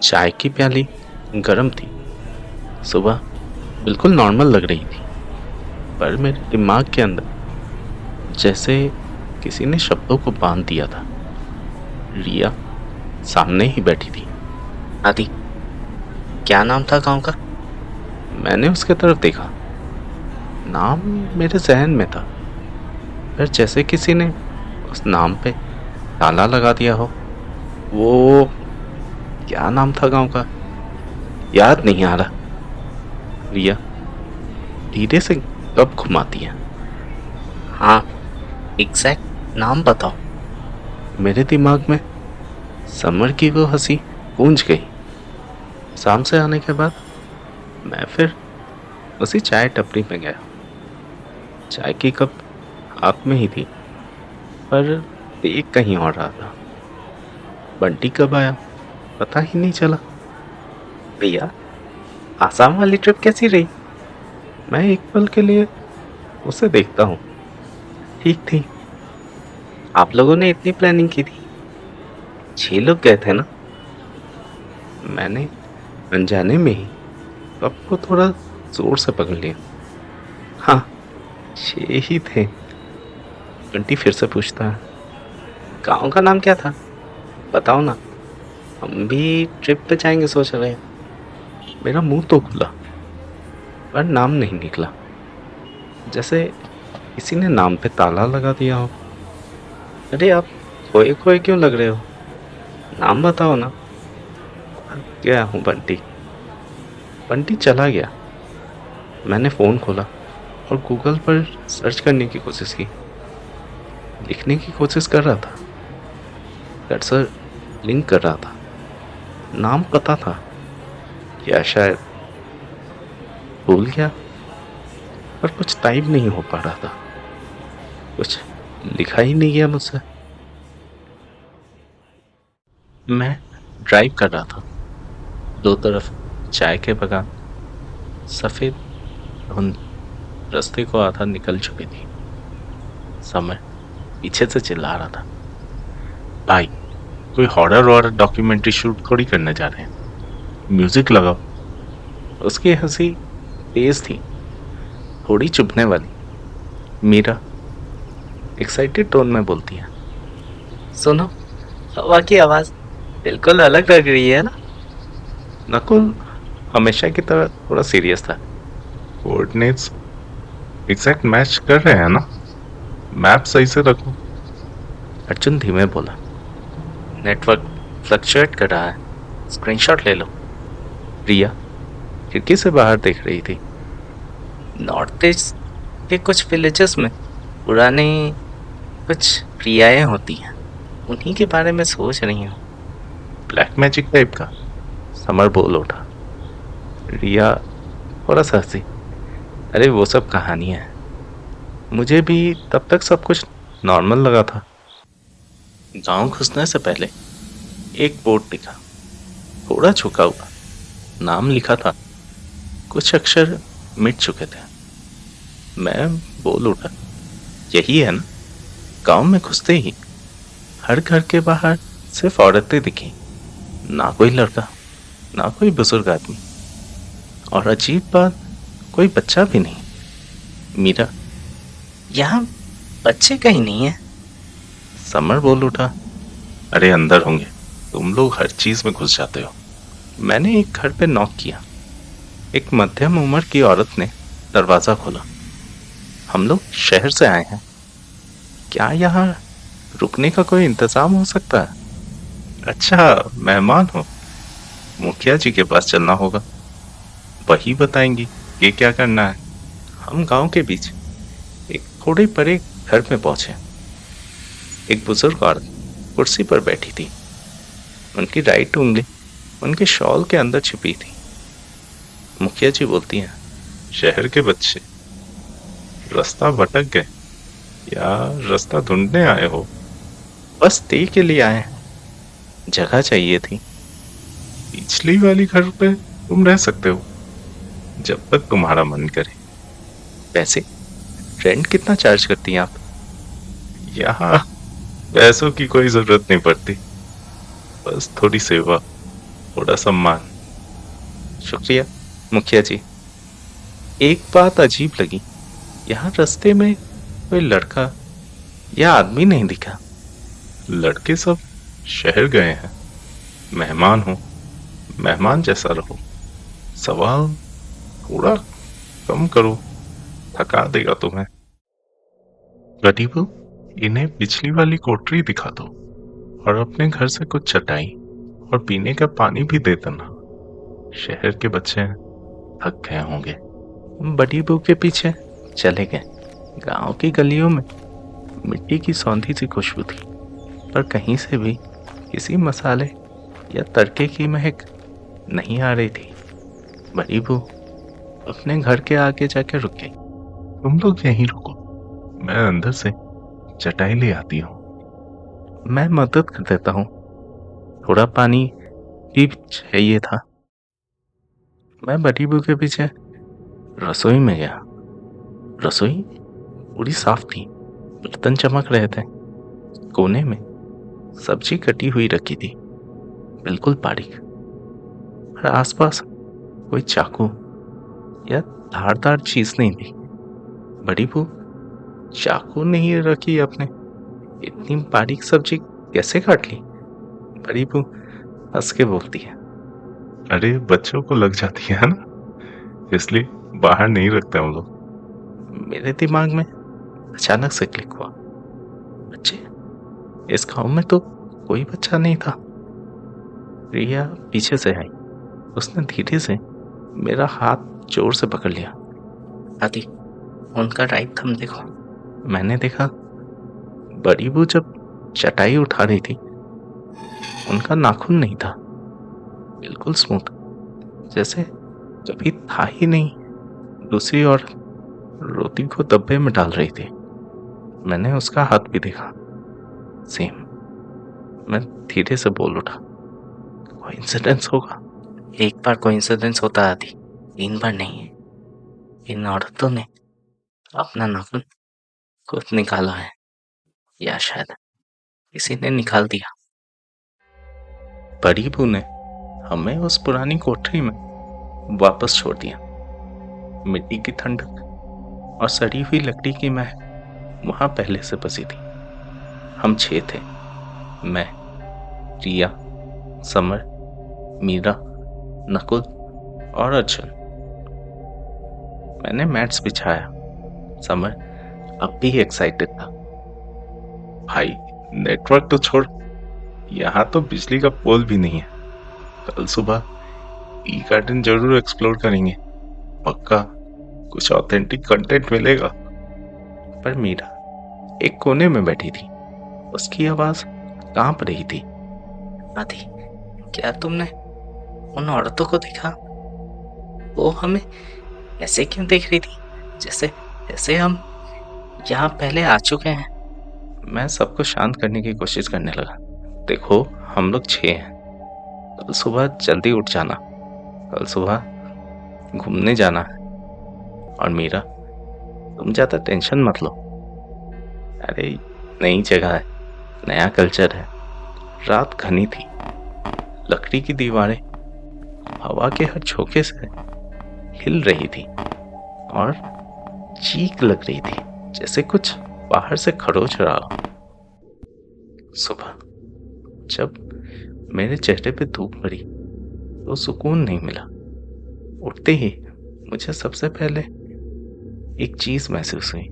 चाय की प्याली गर्म थी। सुबह बिल्कुल नॉर्मल लग रही थी, पर मेरे दिमाग के अंदर जैसे किसी ने शब्दों को बांध दिया था। रिया सामने ही बैठी थी। आदि, क्या नाम था गांव का? मैंने उसके तरफ देखा। नाम मेरे जहन में था, पर जैसे किसी ने उस नाम पे ताला लगा दिया हो। वो क्या नाम था गांव का, याद नहीं आ रहा। रिया धीरे से कब घुमाती है। हाँ, एग्जैक्ट नाम बताओ। मेरे दिमाग में समर की वो हंसी गूंज गई। शाम से आने के बाद मैं फिर उसी चाय टपरी में गया। चाय की कप हाथ में ही थी, पर देख कहीं और रहा था। बंटी कब आया पता ही नहीं चला। भैया, आसाम वाली ट्रिप कैसी रही? मैं एक पल के लिए उसे देखता हूँ। ठीक थी। आप लोगों ने इतनी प्लानिंग की थी? 6 लोग गए थे ना? मैंने अनजाने में ही कप को थोड़ा जोर से पकड़ लिया। हाँ, 6 ही थे। बंटी फिर से पूछता है। गांव का नाम क्या था? बताओ ना, हम भी ट्रिप पे जाएंगे सोच रहे हैं। मेरा मुंह तो खुला, पर नाम नहीं निकला। जैसे किसी ने नाम पे ताला लगा दिया हो। अरे आप खोए खोए क्यों लग रहे हो? नाम बताओ ना। गया हूँ बंटी। बंटी चला गया। मैंने फोन खोला और गूगल पर सर्च करने की कोशिश की। लिखने की कोशिश कर रहा था, कर्सर लिंक कर रहा था। नाम पता था, या शायद भूल गया। पर कुछ टाइप नहीं हो पा रहा था। कुछ लिखा ही नहीं गया मुझसे। मैं ड्राइव कर रहा था। दो तरफ चाय के बगान, सफेद धुंध रास्ते को आधा निकल चुकी थी। समय पीछे से चिल्ला रहा था, भाई कोई हॉरर और डॉक्यूमेंट्री शूट थोड़ी करने जा रहे हैं, म्यूजिक लगाओ। उसकी हंसी तेज थी, थोड़ी चुभने वाली। मीरा एक्साइटेड टोन में बोलती है। सुनो, हवा की आवाज बिल्कुल अलग लग रही है ना? नकुल हमेशा की तरह थोड़ा सीरियस था। कोऑर्डिनेट्स एग्जैक्ट मैच कर रहे हैं ना? मैप सही से रखो। अर्जुन धीमे बोला। नेटवर्क फ्लक्चुएट कर रहा है, स्क्रीनशॉट ले लो। रिया खिड़की से बाहर देख रही थी। नॉर्थ ईस्ट के कुछ विलेजेस में पुरानी कुछ क्रियाएं होती हैं, उन्हीं के बारे में सोच रही हूँ। ब्लैक मैजिक टाइप का? समर बोल उठा। रिया थोड़ा सा हंसी। अरे वो सब कहानियां हैं। मुझे भी तब तक सब कुछ नॉर्मल लगा था। गांव घुसने से पहले एक बोर्ड दिखा, थोड़ा झुका हुआ। नाम लिखा था, कुछ अक्षर मिट चुके थे। मैं बोल उठा, यही है ना? गांव में घुसते ही हर घर के बाहर सिर्फ औरतें दिखी, ना कोई लड़का, ना कोई बुजुर्ग आदमी, और अजीब बात, कोई बच्चा भी नहीं। मीरा यहाँ बच्चे कहीं नहीं है। समर बोल उठा। अरे अंदर होंगे, तुम लोग हर चीज में घुस जाते हो। मैंने एक घर पे नॉक किया। एक मध्यम उम्र की औरत ने दरवाजा खोला। हम लोग शहर से आए हैं, क्या यहाँ रुकने का कोई इंतजाम हो सकता है? अच्छा मेहमान हो, मुखिया जी के पास चलना होगा, वही बताएंगी कि क्या करना है। हम गांव के बीच एक थोड़े परे घर में पहुंचे। एक बुजुर्ग औरत कुर्सी पर बैठी थी। उनकी राइट उंगली उनके शॉल के अंदर छिपी थी। मुखिया जी बोलती हैं, शहर के बच्चे रास्ता भटक गए या रास्ता ढूंढने आए हो? बस टे के लिए आए हैं, जगह चाहिए थी। पिछली वाली घर पे तुम रह सकते हो, जब तक तुम्हारा मन करे। वैसे रेंट कितना चार्ज करती हैं आप? यहाँ पैसों की कोई जरूरत नहीं पड़ती, बस थोड़ी सेवा। थोड़ा सम्मान। शुक्रिया मुखिया जी। एक बात अजीब लगी, यहाँ रास्ते में कोई लड़का या आदमी नहीं दिखा। लड़के सब शहर गए हैं। मेहमान हो, मेहमान जैसा रहो। सवाल थोड़ा कम करो, थका देगा तुम्हें। गरीबो, इन्हें पिछली वाली कोठरी दिखा दो और अपने घर से कुछ चटाई और पीने का पानी भी दे देना। शहर के बच्चे हैं, थक गए होंगे। बड़ी बहू के पीछे चले गए। गांव की गलियों में मिट्टी की सौंधी सी खुशबू थी, पर कहीं से भी किसी मसाले या तड़के की महक नहीं आ रही थी। बड़ी बहू अपने घर के आगे जाकर रुक गई। तुम लोग यहीं रुको, मैं अंदर से चटाई ले आती हूँ। मैं मदद कर देता हूँ, थोड़ा पानी भी चाहिए था। मैं बड़ी बहू के पीछे रसोई में गया। रसोई पूरी साफ थी, बर्तन चमक रहे थे। कोने में सब्जी कटी हुई रखी थी, बिल्कुल बारीक। और आसपास कोई चाकू या धारदार चीज नहीं थी। बड़ी बहू चाकू नहीं रखी अपने, इतनी बारीक सब्जी कैसे काट ली? बड़ी बहू हंस के बोलती है, अरे बच्चों को लग जाती है ना, इसलिए बाहर नहीं रखते हम लोग। मेरे दिमाग में अचानक से क्लिक हुआ, बच्चे, इस गांव में तो कोई बच्चा नहीं था। रिया पीछे से आई। उसने धीरे से मेरा हाथ जोर से पकड़ लिया। आदि, उनका राइट थंब देखो। मैंने देखा, बड़ी बहू जब चटाई उठा रही थी, उनका नाखून नहीं था, बिल्कुल स्मूथ, जैसे कभी था ही नहीं। दूसरी ओर रोटी को डब्बे में डाल रही थी। मैंने उसका हाथ भी देखा, सेम। मैं धीरे से बोल उठा, कोइंसिडेंस होगा। एक बार कोइंसिडेंस होता आदि, 3 बार नहीं। इन औरतों ने अपना नाखून खुद निकाला है, या शायद किसी ने निकाल दिया। बड़ी बहू ने हमें उस पुरानी कोठरी में वापस छोड़ दिया। मिट्टी की ठंडक और सड़ी हुई लकड़ी की महक वहां पहले से बसी थी। हम 6 थे, मैं, रिया, समर, मीरा, नकुल और अर्जुन। मैंने मैट्स बिछाया। समर अब भी एक्साइटेड था। भाई नेटवर्क तो छोड़, यहाँ तो बिजली का पोल भी नहीं है। कल सुबह टी गार्डन जरूर एक्सप्लोर करेंगे, पक्का कुछ ऑथेंटिक कंटेंट मिलेगा। पर मीरा एक कोने में बैठी थी, उसकी आवाज कांप रही थी। आदि, क्या तुमने उन औरतों को देखा? वो हमें ऐसे क्यों देख रही थी, जैसे जैसे हम यहाँ पहले आ चुके हैं? मैं सबको शांत करने की कोशिश करने लगा। देखो, हम लोग 6 हैं। कल सुबह जल्दी उठ जाना, कल सुबह घूमने जाना है। और मीरा, तुम ज्यादा टेंशन मत लो। अरे नई जगह है, नया कल्चर है। रात घनी थी, लकड़ी की दीवारें हवा के हर झोंके से हिल रही थी और चीख लग रही थी, जैसे कुछ बाहर से खरोच रहा हो। सुबह जब मेरे चेहरे पे धूप पड़ी तो सुकून नहीं मिला। उठते ही मुझे सबसे पहले एक चीज महसूस हुई,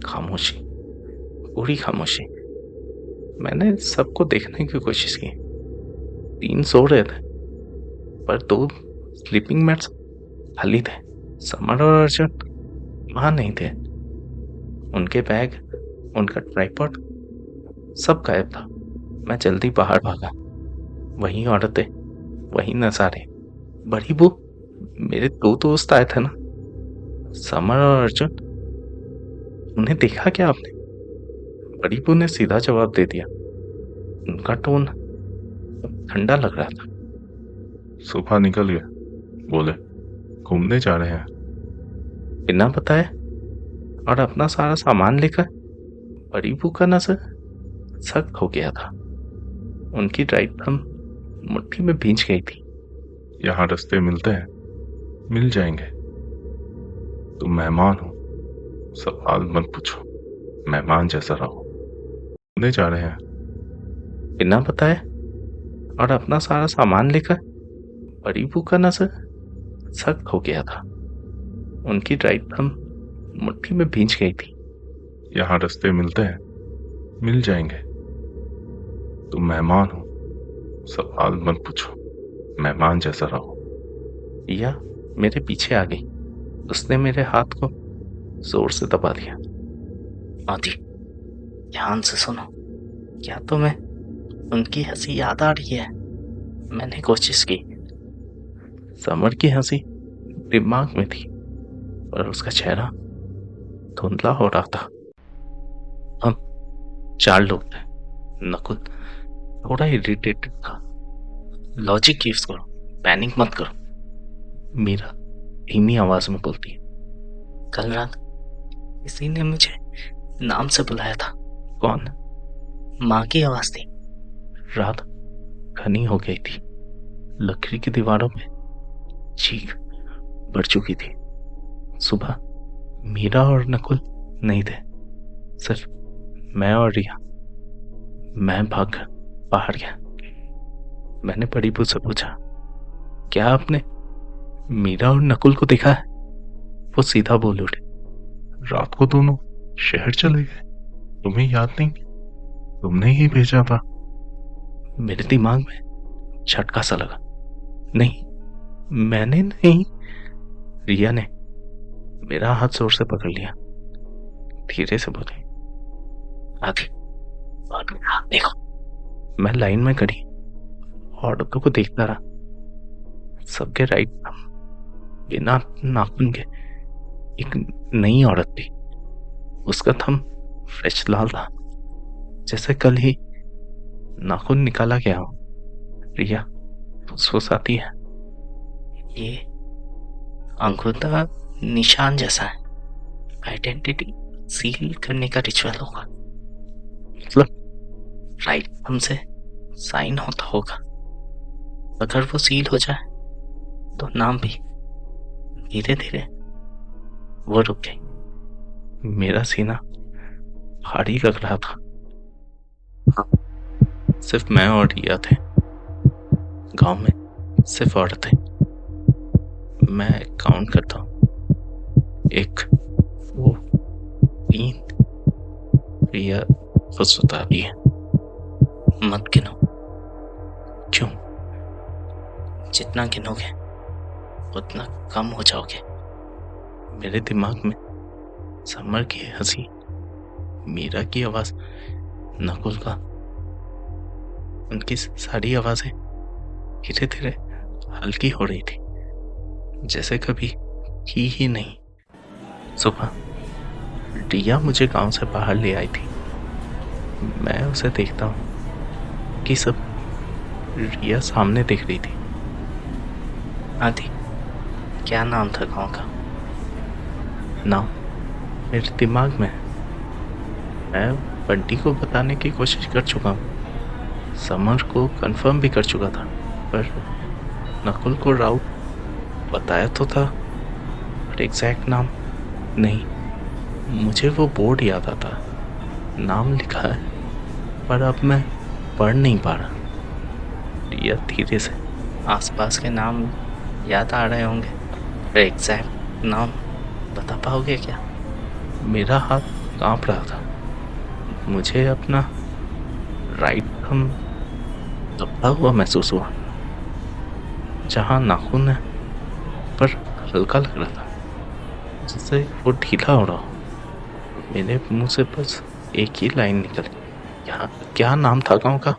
खामोशी, पूरी खामोशी। मैंने सबको देखने की कोशिश की। 3 सो रहे थे, पर 2 स्लीपिंग मैट्स खाली थे। समर और अर्जुन वहां नहीं थे। उनके बैग, उनका ट्राइपॉड, सब गायब था। मैं जल्दी बाहर भागा। वही औरतें, वही नजारे। बड़ी बहू, मेरे 2 दोस्त आए थे ना, समर और अर्जुन, उन्हें देखा क्या आपने? बड़ी बहू ने सीधा जवाब दे दिया। उनका टोन ठंडा लग रहा था। सुबह निकल गया, बोले घूमने जा रहे हैं। बिना बताए और अपना सारा सामान लेकर। बड़ी बहू का नजर सख्त हो गया था। उनकी राइट थंब मुट्ठी में भींच गई थी। यहाँ रास्ते मिलते हैं, मिल जाएंगे। तुम मेहमान हो, सवाल मत पूछो, मेहमान जैसा रहो। ले जा रहे हैं बिना बताए और अपना सारा सामान लेकर। बड़ी बू का नजर सख्त हो गया था। उनकी ड्राइव थंब मुट्ठी में भींच गई थी। यहाँ रास्ते मिलते हैं, मिल जाएंगे। तुम मेहमान हो, सवाल मत पूछो, मेहमान जैसा रहो। या मेरे पीछे आ गई। उसने मेरे हाथ को जोर से दबा दिया। आदि, ध्यान से सुनो। क्या तुम्हें उनकी हंसी याद आ रही है? मैंने कोशिश की। समर की हंसी दिमाग में थी, पर उसका चेहरा धुंधला हो रहा था। हम 4 लोग थे। नकुल थोड़ा इरिटेटेड था। लॉजिक यूज करो, पैनिक मत करो। मीरा धीमी आवाज में बोलती है। कल रात किसी ने मुझे नाम से बुलाया था। कौन? माँ की आवाज थी। रात घनी हो गई थी। लकड़ी की दीवारों में चीख बढ़ चुकी थी। सुबह मीरा और नकुल नहीं थे, सिर्फ मैं और रिया। मैं भाग बाहर गया। मैंने बड़ी बू से पूछा, क्या आपने मीरा और नकुल को देखा है? वो सीधा बोल उठे, रात को दोनों शहर चले गए। तुम्हें याद नहीं? तुमने ही भेजा था। मेरे दिमाग में झटका सा लगा। नहीं, मैंने नहीं। रिया ने मेरा हाथ जोर से पकड़ लिया। धीरे से बोली, आदि, देखो। मैं लाइन में खड़ी औरतों को देखता रहा। सबके राइट बिना नाखून के एक नई औरत थी। उसका थंब फ्रेश लाल था, जैसे कल ही नाखून निकाला गया हो। रिया फुसफुसाती है, ये अंगूठा निशान जैसा है। आइडेंटिटी सील करने का रिचुअल होगा। मतलब राइट हमसे साइन होता होगा। अगर वो सील हो जाए तो नाम भी धीरे धीरे वो रुक गई। मेरा सीना भारी लग रहा था। सिर्फ मैं और रिया थे। गांव में सिर्फ औरतें। मैं काउंट करता हूँ, 1, 2, 3। रिया फुसफुसाती है। मत गिनो। क्यों? जितना गिनोगे उतना कम हो जाओगे। मेरे दिमाग में समर की हंसी, मीरा की आवाज, नकुल का, उनकी सारी आवाजें धीरे धीरे हल्की हो रही थी, जैसे कभी थी ही नहीं। सुबह रिया मुझे गांव से बाहर ले आई थी। मैं उसे देखता हूँ कि सब रिया सामने देख रही थी। आदि, क्या नाम था गांव का? नाम मेरे दिमाग में है। मैं बंटी को बताने की कोशिश कर चुका हूँ। समर को कंफर्म भी कर चुका था, पर नकुल को राउत बताया तो था, पर एग्जैक्ट नाम नहीं। मुझे वो बोर्ड याद आता, नाम लिखा है, पर अब मैं पढ़ नहीं पा रहा। रिया धीरे से, आसपास के नाम याद आ रहे होंगे, पर एग्जैक्ट नाम बता पाओगे क्या? मेरा हाथ कांप रहा था। मुझे अपना राइट थंब दबा हुआ महसूस हुआ, जहां नाखून है पर हल्का लग रहा था, जिससे वो ढीला हो रहा हो। मेरे मुंह से बस एक ही लाइन निकली, क्या नाम था गांव का?